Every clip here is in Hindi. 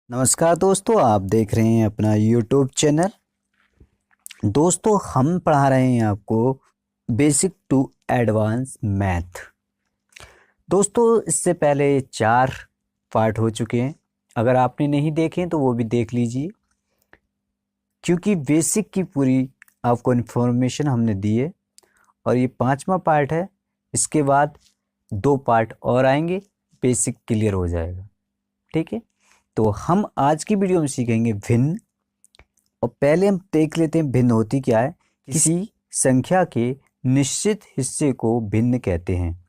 नमस्कार दोस्तों, आप देख रहे हैं अपना YouTube चैनल। दोस्तों, हम पढ़ा रहे हैं आपको बेसिक टू एडवांस मैथ। दोस्तों, इससे पहले 4 पार्ट हो चुके हैं। अगर आपने नहीं देखे तो वो भी देख लीजिए, क्योंकि बेसिक की पूरी आपको इन्फॉर्मेशन हमने दी है और ये 5वां पार्ट है। इसके बाद 2 पार्ट और आएंगे, बेसिक क्लियर हो जाएगा। ठीक है, तो हम आज की वीडियो में सीखेंगे भिन्न। और पहले हम देख लेते हैं भिन्न होती क्या है। किसी संख्या के निश्चित हिस्से को भिन्न कहते हैं।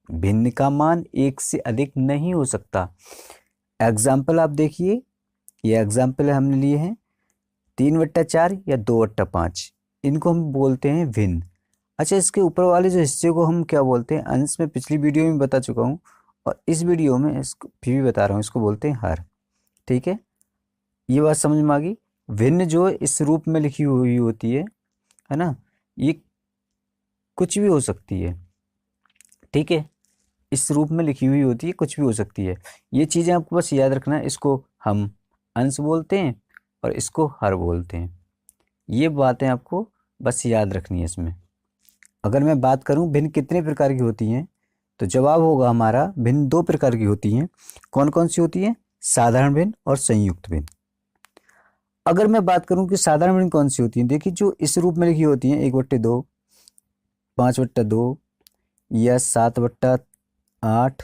भिन्न का मान 1 से अधिक नहीं हो सकता। एग्जाम्पल आप देखिए, ये एग्जाम्पल हमने लिए हैं 3/4 या 2/5। इनको हम बोलते हैं भिन्न। अच्छा, इसके ऊपर वाले जो हिस्से को हम क्या बोलते हैं? अंश में पिछली वीडियो में बता चुका हूँ और इस वीडियो में इसको फिर भी बता रहा हूँ, इसको बोलते हैं हर। ठीक है, ये बात समझ में आ गई। भिन्न जो इस रूप में लिखी हुई होती है ना, ये कुछ भी हो सकती है। ठीक है, इस रूप में लिखी हुई होती है, कुछ भी हो सकती है। ये चीज़ें आपको बस याद रखना है। इसको हम अंश बोलते हैं और इसको हर बोलते हैं। ये बातें आपको बस याद रखनी है इसमें। अगर मैं बात करूं भिन्न कितने प्रकार की होती हैं, तो जवाब होगा हमारा भिन्न 2 प्रकार की होती हैं। कौन कौन सी होती हैं? साधारण भिन्न और संयुक्त भिन्न। अगर मैं बात करूं कि साधारण भिन्न कौन सी होती है, देखिए जो इस रूप में लिखी होती हैं 1/2, 5/2 या 7/8,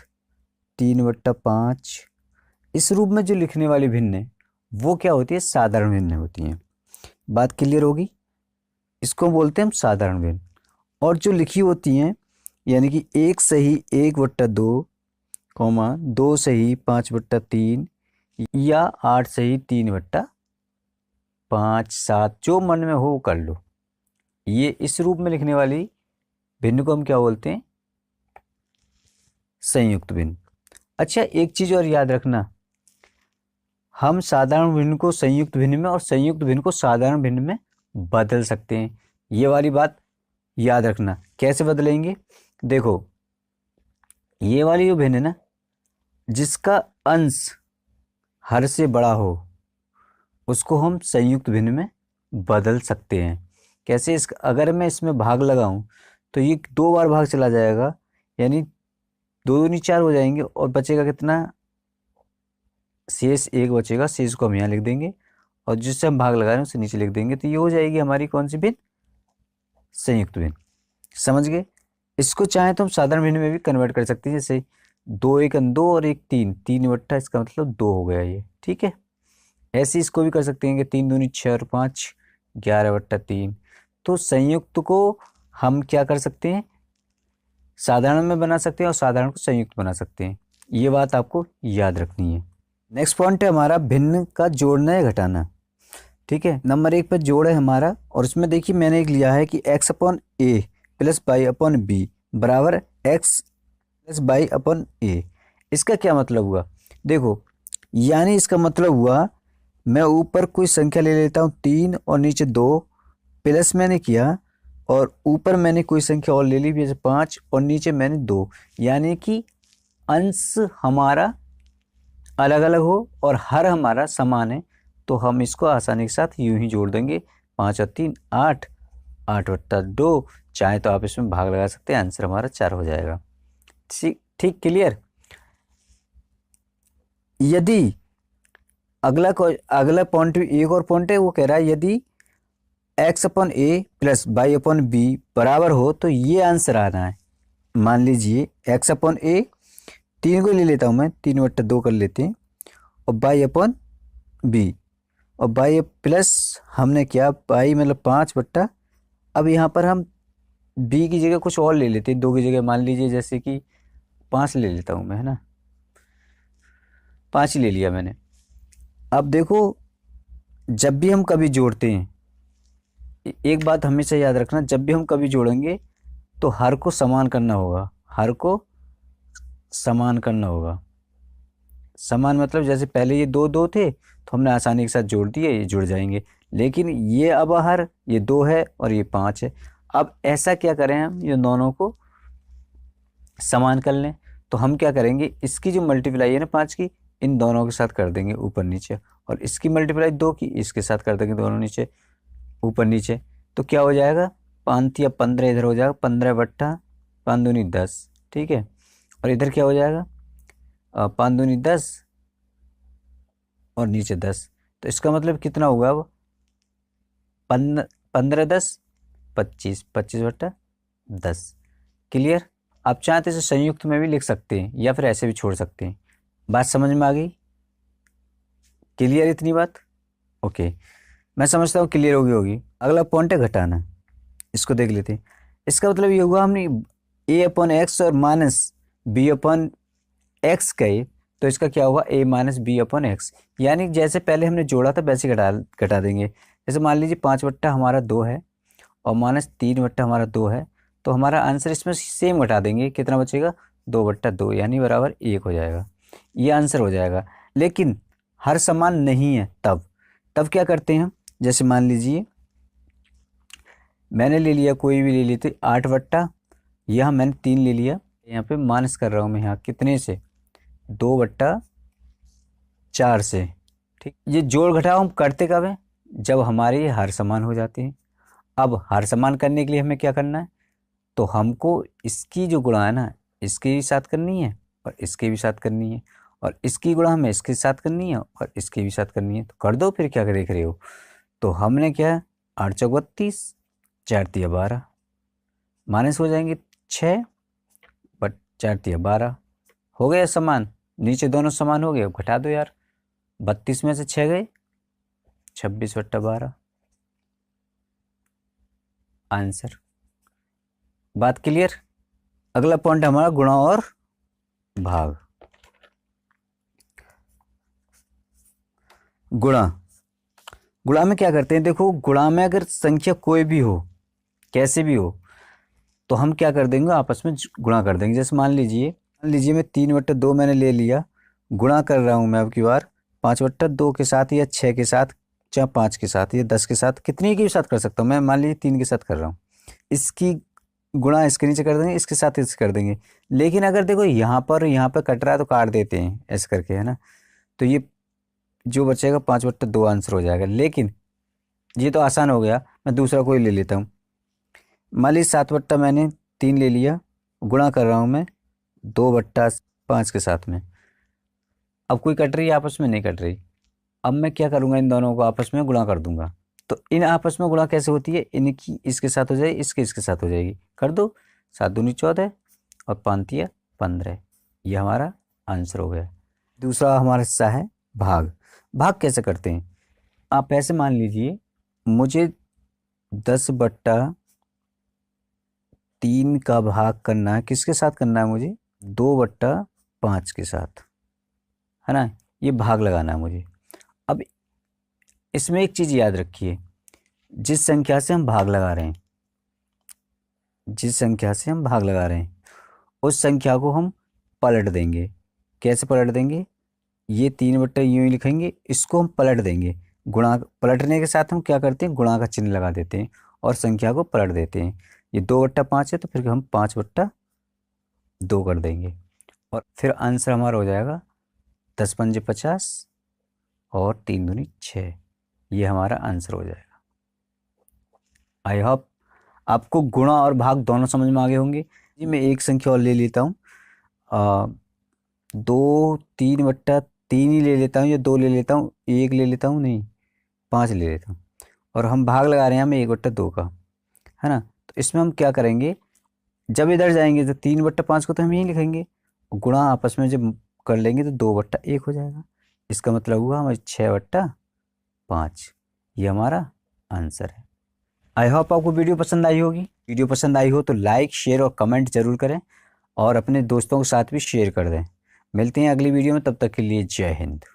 3/5, इस रूप में जो लिखने वाली भिन्न है वो क्या होती है? साधारण भिन्न होती हैं। बात क्लियर होगी? इसको बोलते हैं हम साधारण भिन्न। और जो लिखी होती हैं यानी कि 1 सही 1/2, 2 सही 5/3 या 8 सही 3/5, 7, जो मन में हो कर लो। ये इस रूप में लिखने वाली भिन्न को हम क्या बोलते हैं? संयुक्त भिन्न। अच्छा, एक चीज और याद रखना, हम साधारण भिन्न को संयुक्त भिन्न में और संयुक्त भिन्न को साधारण भिन्न में बदल सकते हैं। ये वाली बात याद रखना। कैसे बदलेंगे? देखो, ये वाली जो भिन्न है ना, जिसका अंश हर से बड़ा हो उसको हम संयुक्त भिन्न में बदल सकते हैं। कैसे? अगर मैं इसमें भाग लगाऊं तो ये 2 बार भाग चला जाएगा, यानी 2 दूनी 4 हो जाएंगे और बचेगा कितना? शेष 1 बचेगा। शेष को हम यहाँ लिख देंगे और जिससे हम भाग लगा रहे हैं उसे नीचे लिख देंगे। तो ये हो जाएगी हमारी कौन सी भिन्न? संयुक्त भिन्न। समझ गए? इसको चाहे तो हम साधारण भिन्न में भी कन्वर्ट कर सकते हैं। जैसे 2 1 2 और 1 3, 3/, इसका मतलब 2 हो गया ये। ठीक है, ऐसे इसको भी कर सकते हैं कि 3 दूनी 6 और 5, 11/3। तो संयुक्त को हम क्या कर सकते हैं? साधारण में बना सकते हैं और साधारण को संयुक्त बना सकते हैं। ये बात आपको याद रखनी है। नेक्स्ट पॉइंट है हमारा भिन्न का जोड़ना या घटाना। ठीक है, नंबर 1 पर जोड़ है हमारा और इसमें देखिए मैंने एक लिया है कि x/a + y/b बराबर x + y/a। इसका क्या मतलब हुआ? देखो, यानी इसका मतलब हुआ मैं ऊपर कोई संख्या ले लेता हूँ 3 और नीचे 2, प्लस मैंने किया और ऊपर मैंने कोई संख्या और ले ली जैसे 5 और नीचे मैंने 2, यानी कि अंश हमारा अलग अलग हो और हर हमारा समान है, तो हम इसको आसानी के साथ यूं ही जोड़ देंगे। 5 और 3 8, 8/2। चाहे तो आप इसमें भाग लगा सकते हैं, आंसर हमारा 4 हो जाएगा। ठीक, क्लियर? यदि अगला पॉइंट, एक और पॉइंट है, वो कह रहा है यदि x/a + y/b बराबर हो तो ये आंसर आना है। मान लीजिए x/a, 3 को ले लेता हूँ मैं, 3/2 कर लेते हैं, और y/b, और y प्लस हमने क्या, y मतलब 5/, अब यहाँ पर हम b की जगह कुछ और ले लेते हैं, 2 की जगह मान लीजिए जैसे कि 5 ले लेता हूँ मैं, है ना, 5 ही ले लिया मैंने। अब देखो, जब भी हम कभी जोड़ते हैं, एक बात हमेशा याद रखना, जब भी हम कभी जोड़ेंगे तो हर को समान करना होगा। हर को समान करना होगा। समान मतलब जैसे पहले ये 2 2 थे तो हमने आसानी के साथ जोड़ दिए, ये जुड़ जाएंगे। लेकिन ये अब हर ये 2 है और ये 5 है। अब ऐसा क्या करें हम, ये दोनों को समान कर लें। तो हम क्या करेंगे, इसकी जो मल्टीप्लाई है ना 5 की, इन दोनों के साथ कर देंगे ऊपर नीचे, और इसकी मल्टीप्लाई 2 की इसके साथ कर देंगे दोनों नीचे ऊपर नीचे। तो क्या हो जाएगा, 5 या 15 इधर हो जाएगा, 15 बट्टा 5 दूनी 10, ठीक है। और इधर क्या हो जाएगा, 5 दूनी 10 और नीचे 10। तो इसका मतलब कितना होगा अब, 15 10 25, 25 बट्टा 10। क्लियर। आप चाहते इसे संयुक्त में भी लिख सकते हैं या फिर ऐसे भी छोड़ सकते हैं। बात समझ में आ गई, क्लियर इतनी बात? ओके, मैं समझता हूँ क्लियर होगी। अगला पॉइंट है घटाना, इसको देख लेते हैं। इसका मतलब ये हुआ हमने a अपॉन एक्स और माइनस बी अपॉन एक्स कहे, तो इसका क्या होगा a minus B upon X, यानी जैसे पहले हमने जोड़ा था वैसे घटा देंगे। जैसे मान लीजिए 5 बट्टा हमारा 2 है और माइनस 3 बट्टा हमारा 2 है, तो हमारा आंसर इसमें सेम घटा देंगे, कितना बचेगा 2 बट्टा 2 यानी बराबर 1 हो जाएगा, ये आंसर हो जाएगा। लेकिन हर समान नहीं है, तब क्या करते हैं, जैसे मान लीजिए मैंने ले लिया, कोई भी ले ली थी 8 बट्टा, यहाँ मैंने 3 ले लिया, यहाँ पे माइनस कर रहा हूँ मैं, यहाँ कितने से 2 बट्टा 4 से, ठीक। ये जोड़ घटाव हम करते कब हैं, जब हमारे हर समान हो जाते हैं। अब हर समान करने के लिए हमें क्या करना है, तो हमको इसकी जो गुणा है ना, इसके भी साथ करनी है और इसके भी साथ करनी है, और इसकी गुणा हमें इसके साथ करनी है और इसके भी साथ करनी है। तो कर दो, फिर क्या देख रहे हो। तो हमने क्या, 8 चौक 32, 4 तिया 12, माइनस हो जाएंगे 6 बट 4 तिया 12, हो गया समान, नीचे दोनों समान हो गए। अब घटा दो यार, 32 में से 6 गए, 26 बट्टा 12 आंसर। बात क्लियर। अगला पॉइंट हमारा गुणा और भाग। गुणा में क्या करते हैं, देखो गुणा में अगर संख्या कोई भी हो, कैसे भी हो, तो हम क्या कर देंगे, आपस में गुणा कर देंगे। जैसे मान लीजिए मैं 3 बट्टा 2 मैंने ले लिया, गुणा कर रहा हूँ मैं अब की बार 5 बट्टा 2 के साथ या 6 के साथ या 5 के साथ या 10 के साथ, कितने के भी साथ कर सकता हूँ मैं। मान लीजिए 3 के साथ कर रहा हूँ, इसकी गुणा इसके नीचे कर देंगे, इसके साथ इसे कर देंगे। लेकिन अगर देखो यहाँ पर कट रहा है तो काट देते हैं ऐसे करके, है ना। तो ये जो बचेगा 5 बट्टा 2 आंसर हो जाएगा। लेकिन ये तो आसान हो गया, मैं दूसरा कोई ले लेता हूँ। मान लीजिए 7 बट्टा मैंने 3 ले लिया, गुणा कर रहा हूँ मैं 2 बट्टा 5 के साथ में। अब कोई कट रही है, आपस में नहीं कट रही। अब मैं क्या करूँगा, इन दोनों को आपस में गुणा कर दूंगा। तो इन आपस में गुणा कैसे होती है, इनकी इसके साथ हो जाएगी, इसके साथ हो जाएगी, कर दो। 7 दूनी 14 और 5 तिया 15, ये हमारा आंसर हो गया। दूसरा हमारा हिस्सा है भाग। भाग कैसे करते हैं, आप ऐसे मान लीजिए मुझे 10 बट्टा 3 का भाग करना है, किसके साथ करना है मुझे, 2 बट्टा 5 के साथ, है ना। ये भाग लगाना है मुझे। अब इसमें एक चीज़ याद रखिए, जिस संख्या से हम भाग लगा रहे हैं, उस संख्या को हम पलट देंगे। कैसे पलट देंगे, ये 3 बट्टा यूँ ही लिखेंगे, इसको हम पलट देंगे। गुणा पलटने के साथ हम क्या करते हैं, गुणा का चिन्ह लगा देते हैं और संख्या को पलट देते हैं। ये 2 बट्टा 5 है तो फिर हम 5 बट्टा 2 कर देंगे, और फिर आंसर हमारा हो जाएगा 10 पंजे 50 और 3 दूनी 6, ये हमारा आंसर हो जाएगा। आई होप आपको गुणा और भाग दोनों समझ में आ गए होंगे। जी मैं एक संख्या और ले लेता हूँ, 2 3 बट्टा 3 ही ले लेता हूँ या 2 ले लेता हूँ, 1 ले लेता हूँ, नहीं 5 ले लेता हूँ, और हम भाग लगा रहे हैं हमें 1 बट्टा 2 का, है ना। तो इसमें हम क्या करेंगे, जब इधर जाएंगे तो 3 बट्टा 5 को तो हम यहीं लिखेंगे, गुणा आपस में जब कर लेंगे तो 2 बट्टा 1 हो जाएगा। इसका मतलब हुआ हमारे 6 बट्टा 5, ये हमारा आंसर है। आई होप आपको वीडियो पसंद आई होगी। वीडियो पसंद आई हो तो लाइक शेयर और कमेंट जरूर करें, और अपने दोस्तों के साथ भी शेयर कर दें। मिलते हैं अगली वीडियो में, तब तक के लिए जय हिंद।